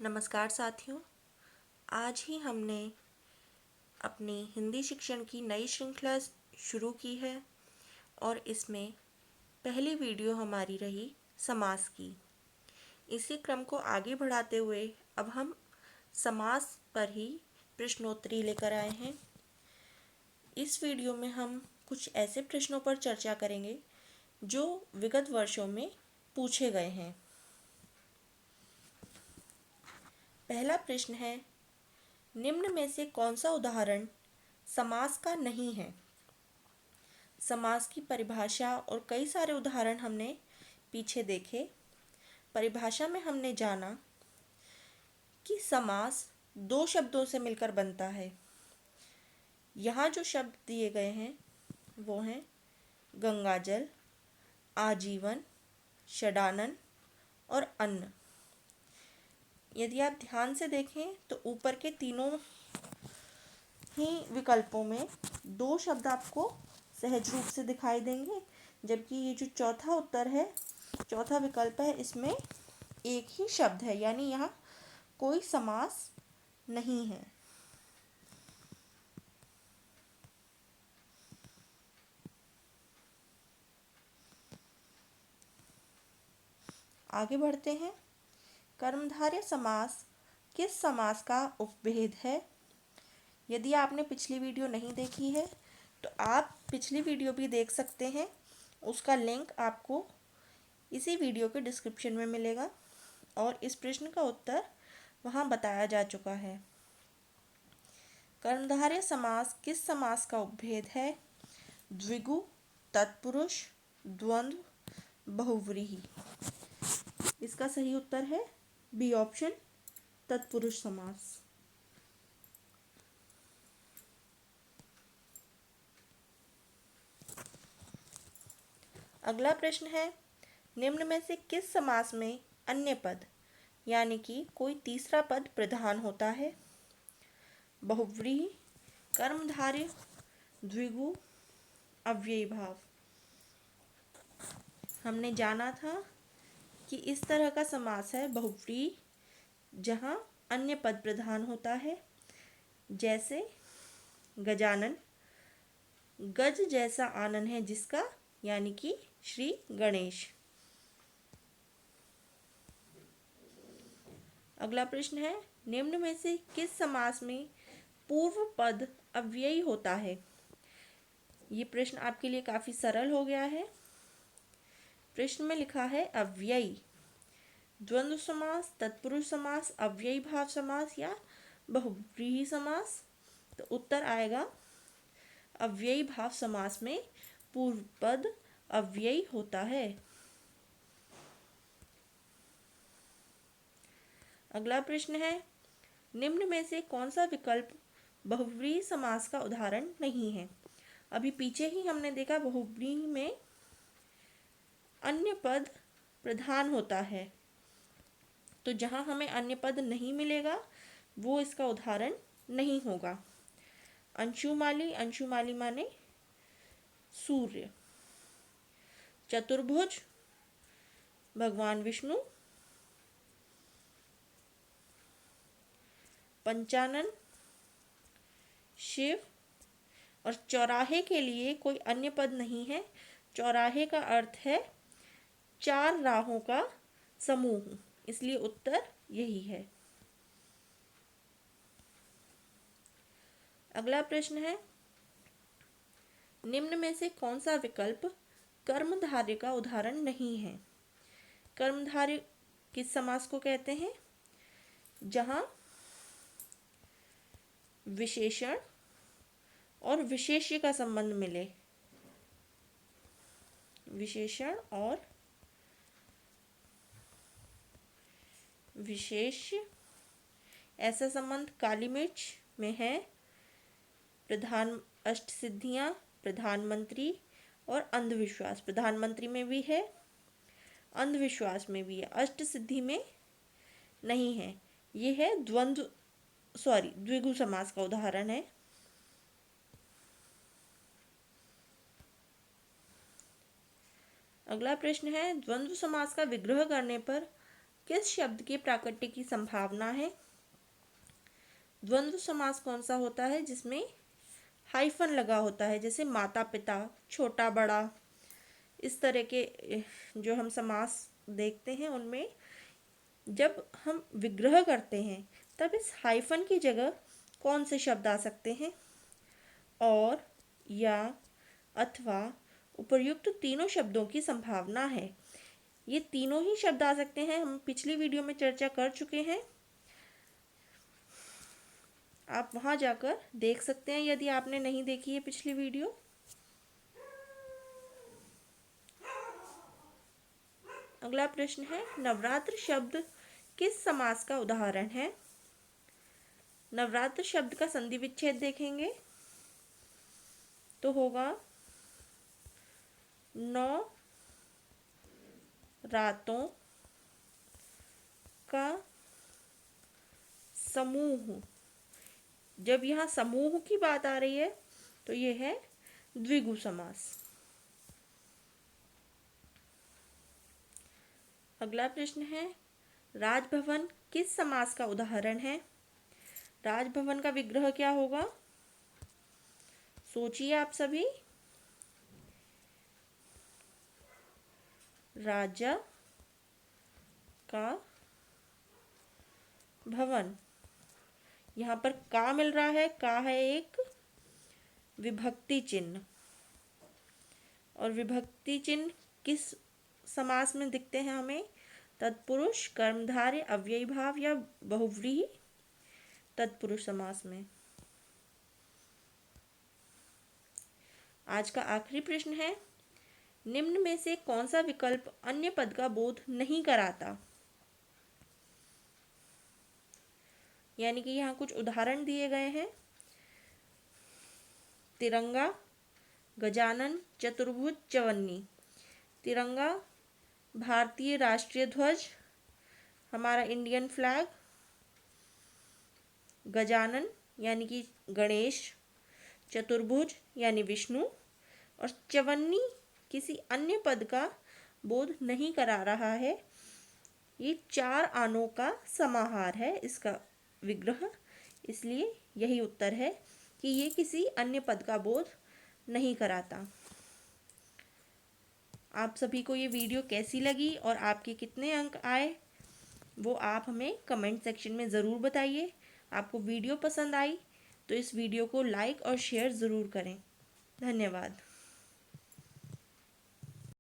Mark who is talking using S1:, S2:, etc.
S1: नमस्कार साथियों। आज ही हमने अपनी हिंदी शिक्षण की नई श्रृंखला शुरू की है और इसमें पहली वीडियो हमारी रही समास की। इसी क्रम को आगे बढ़ाते हुए अब हम समास पर ही प्रश्नोत्तरी लेकर आए हैं। इस वीडियो में हम कुछ ऐसे प्रश्नों पर चर्चा करेंगे जो विगत वर्षों में पूछे गए हैं। पहला प्रश्न है, निम्न में से कौन सा उदाहरण समास का नहीं है? समास की परिभाषा और कई सारे उदाहरण हमने पीछे देखे। परिभाषा में हमने जाना कि समास दो शब्दों से मिलकर बनता है। यहाँ जो शब्द दिए गए हैं वो हैं गंगाजल, आजीवन, षडानन और अन्न। यदि आप ध्यान से देखें तो ऊपर के तीनों ही विकल्पों में दो शब्द आपको सहज रूप से दिखाई देंगे, जबकि ये जो चौथा उत्तर है, चौथा विकल्प है, इसमें एक ही शब्द है, यानी यहाँ कोई समास नहीं है। आगे बढ़ते हैं। कर्मधारय समास किस समास का उपभेद है? यदि आपने पिछली वीडियो नहीं देखी है तो आप पिछली वीडियो भी देख सकते हैं। उसका लिंक आपको इसी वीडियो के डिस्क्रिप्शन में मिलेगा और इस प्रश्न का उत्तर वहाँ बताया जा चुका है। कर्मधारय समास किस समास का उपभेद है? द्विगु, तत्पुरुष, द्वंद्व, बहुव्रीहि। इसका सही उत्तर है बी ऑप्शन, तत्पुरुष समास। अगला प्रश्न है, निम्न में से किस समास में अन्य पद यानी कि कोई तीसरा पद प्रधान होता है? बहुव्रीहि, कर्मधारय, द्विगु, अव्ययी भाव। हमने जाना था कि इस तरह का समास है बहुव्रीहि जहाँ अन्य पद प्रधान होता है, जैसे गजानन, गज जैसा आनन है जिसका, यानी कि श्री गणेश। अगला प्रश्न है, निम्न में से किस समास में पूर्व पद अव्ययी होता है? ये प्रश्न आपके लिए काफी सरल हो गया है। प्रश्न में लिखा है अव्ययी। द्वंद्व समास, तत्पुरुष समास, अव्ययी भाव समास या बहुव्रीहि समास? तो उत्तर आएगा अव्ययी भाव समास में पूर्व पद अव्ययी होता है। अगला प्रश्न है, निम्न में से कौन सा विकल्प बहुव्रीहि समास का उदाहरण नहीं है? अभी पीछे ही हमने देखा बहुव्रीहि में अन्य पद प्रधान होता है, तो जहां हमें अन्य पद नहीं मिलेगा वो इसका उदाहरण नहीं होगा। अंशुमाली, अंशुमाली माने सूर्य। चतुर्भुज, भगवान विष्णु। पंचानन, शिव। और चौराहे के लिए कोई अन्य पद नहीं है। चौराहे का अर्थ है चार राहों का समूह, इसलिए उत्तर यही है। अगला प्रश्न है, निम्न में से कौन सा विकल्प कर्मधारय का उदाहरण नहीं है? कर्मधारय किस समास को कहते हैं? जहां विशेषण और विशेष्य का संबंध मिले। विशेषण और विशेष्य, ऐसा संबंध काली मिर्च में है। प्रधान अष्ट सिद्धियां, प्रधानमंत्री और अंधविश्वास। प्रधानमंत्री में भी है, अंधविश्वास में भी है, अष्ट सिद्धि में नहीं है। ये है द्विगु समास का उदाहरण है। अगला प्रश्न है, द्वंद्व समास का विग्रह करने पर किस शब्द के प्राकट्य की संभावना है? द्वंद्व समास कौन सा होता है जिसमें हाइफन लगा होता है, जैसे माता पिता, छोटा बड़ा, इस तरह के जो हम समास देखते हैं उनमें जब हम विग्रह करते हैं तब इस हाइफन की जगह कौन से शब्द आ सकते हैं? और, या, अथवा उपर्युक्त तीनों शब्दों की संभावना है। ये तीनों ही शब्द आ सकते हैं, हम पिछली वीडियो में चर्चा कर चुके हैं, आप वहां जाकर देख सकते हैं यदि आपने नहीं देखी है पिछली वीडियो। अगला प्रश्न है, नवरात्र शब्द किस समास का उदाहरण है? नवरात्र शब्द का संधि विच्छेद देखेंगे तो होगा 9 रातों का समूह। जब यहाँ समूह की बात आ रही है तो ये है द्विगु समास। अगला प्रश्न है, राजभवन किस समास का उदाहरण है? राजभवन का विग्रह क्या होगा? सोचिए आप सभी। राजा का भवन, यहाँ पर का मिल रहा है, का है एक विभक्ति चिन्ह, और विभक्ति चिन्ह किस समास में दिखते हैं हमें? तत्पुरुष, कर्मधारय, अव्ययी भाव या बहुव्रीहि तत्पुरुष समास में। आज का आखिरी प्रश्न है, निम्न में से कौन सा विकल्प अन्य पद का बोध नहीं कराता? यानी कि यहाँ कुछ उदाहरण दिए गए हैं, तिरंगा, गजानन, चतुर्भुज, चवन्नी। तिरंगा भारतीय राष्ट्रीय ध्वज, हमारा इंडियन फ्लैग। गजानन यानी कि गणेश, चतुर्भुज यानी विष्णु, और चवन्नी किसी अन्य पद का बोध नहीं करा रहा है। ये 4 आनों का समाहार है इसका विग्रह, इसलिए यही उत्तर है कि ये किसी अन्य पद का बोध नहीं कराता। आप सभी को ये वीडियो कैसी लगी और आपके कितने अंक आए वो आप हमें कमेंट सेक्शन में ज़रूर बताइए। आपको वीडियो पसंद आई तो इस वीडियो को लाइक और शेयर ज़रूर करें। धन्यवाद।